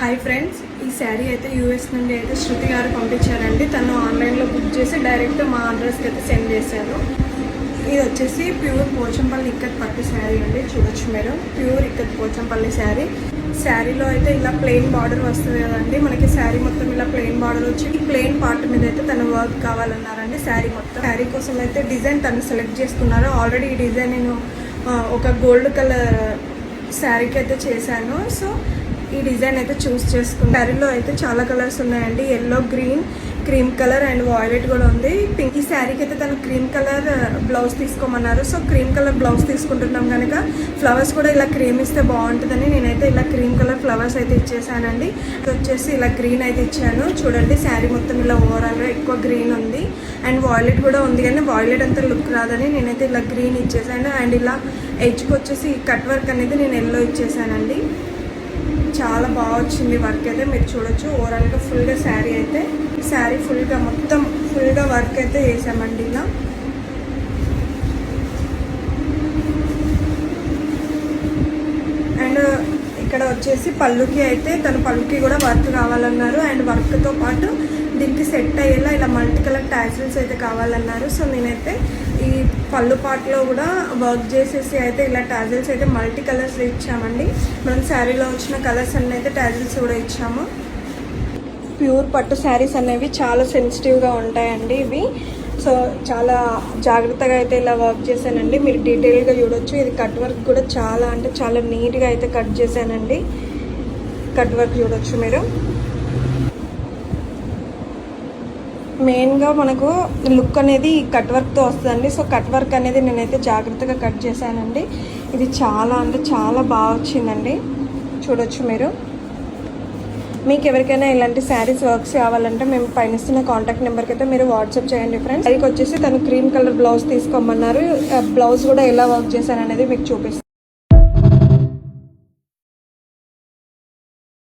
Hi friends, ఈ శారీ అయితే US నుండి అయితే శృతి గారు పంపించారండి. తను ఆన్లైన్లో బుక్ చేసి డైరెక్ట్ మా అడ్రస్కి అయితే సెండ్ చేశారు. ఇది వచ్చేసి ప్యూర్ పోచంపల్లి ఇక్కత్ పట్టు శారీ అండి. చూడొచ్చు మీరు, ప్యూర్ ఇక్కత్ పోచంపల్లి శారీ. శారీలో అయితే ఇలా ప్లెయిన్ బార్డర్ వస్తుంది కదండి. మనకి శారీ మొత్తం ఇలా ప్లెయిన్ బార్డర్ వచ్చి ఈ ప్లెయిన్ పార్ట్ మీద అయితే తను వర్క్ కావాలన్నారండి. శారీ మొత్తం శారీ కోసం అయితే డిజైన్ తను సెలెక్ట్ చేసుకున్నారు. ఆల్రెడీ ఈ డిజైన్ నేను ఒక గోల్డ్ కలర్ శారీకి అయితే చేశాను. సో ఈ డిజైన్ అయితే చూస్ చేసుకున్నాను. శారీలో అయితే చాలా కలర్స్ ఉన్నాయండి. Yellow, green, cream colour and violet కూడా ఉంది. పింక్. ఈ శారీకి అయితే తను క్రీమ్ కలర్ బ్లౌజ్ తీసుకోమన్నారు. సో క్రీమ్ కలర్ బ్లౌజ్ తీసుకుంటున్నాం కనుక ఫ్లవర్స్ కూడా ఇలా క్రీమ్ ఇస్తే బాగుంటుందని నేనైతే ఇలా క్రీమ్ కలర్ ఫ్లవర్స్ అయితే ఇచ్చేసానండి. ఇది వచ్చేసి ఇలా గ్రీన్ అయితే ఇచ్చాను. చూడండి, శారీ మొత్తం ఇలా ఓవరాల్గా ఎక్కువ గ్రీన్ ఉంది అండ్ వాయిలెట్ కూడా ఉంది, కానీ వాయిలెట్ అంతా లుక్ రాదని నేనైతే ఇలా గ్రీన్ ఇచ్చేసాను. అండ్ ఇలా ఎడ్జ్కి వచ్చేసి కట్ వర్క్ అనేది నేను ఎల్లో ఇచ్చేసానండి. చాలా బాగా వచ్చింది వర్క్ అయితే, మీరు చూడొచ్చు. ఓవరాల్గా ఫుల్గా శారీ అయితే ఫుల్గా మొత్తం ఫుల్గా వర్క్ అయితే చేసామండి ఇలా. అండ్ ఇక్కడ వచ్చేసి పళ్ళుకి అయితే పళ్ళుకి కూడా వర్క్ కావాలన్నారు. అండ్ వర్క్తో పాటు దీనికి సెట్ అయ్యేలా ఇలా మల్టీ కలర్ టాజిల్స్ అయితే కావాలన్నారు. సో నేనైతే ఈ పళ్ళు పాటలో కూడా వర్క్ చేసేసి అయితే ఇలా టాజిల్స్ అయితే మల్టీ కలర్స్ ఇచ్చామండి. మనం శారీలో వచ్చిన కలర్స్ అన్నీ అయితే టాజిల్స్ కూడా ఇచ్చాము. ప్యూర్ పట్టు శారీస్ అనేవి చాలా సెన్సిటివ్గా ఉంటాయండి ఇవి. సో చాలా జాగ్రత్తగా అయితే ఇలా వర్క్ చేశానండి. మీరు డీటెయిల్గా చూడొచ్చు. ఇది కట్ వర్క్ కూడా చాలా అంటే చాలా నీట్గా అయితే కట్ చేశానండి. కట్ వర్క్ చూడొచ్చు మీరు. మెయిన్గా మనకు లుక్ అనేది కట్ వర్క్తో వస్తుందండి. సో కట్ వర్క్ అనేది నేనైతే జాగ్రత్తగా కట్ చేశానండి. ఇది చాలా అంటే చాలా బాగా వచ్చిందండి. చూడొచ్చు మీరు. మీకు ఎవరికైనా ఇలాంటి శారీస్ వర్క్స్ కావాలంటే మేము పైన ఇస్తున్న కాంటాక్ట్ నెంబర్కి అయితే మీరు వాట్సాప్ చేయండి ఫ్రెండ్స్. అది వచ్చేసి తను క్రీమ్ కలర్ బ్లౌజ్ తీసుకోమన్నారు. బ్లౌజ్ కూడా ఎలా వర్క్ చేశాను అనేది మీకు చూపిస్తాను.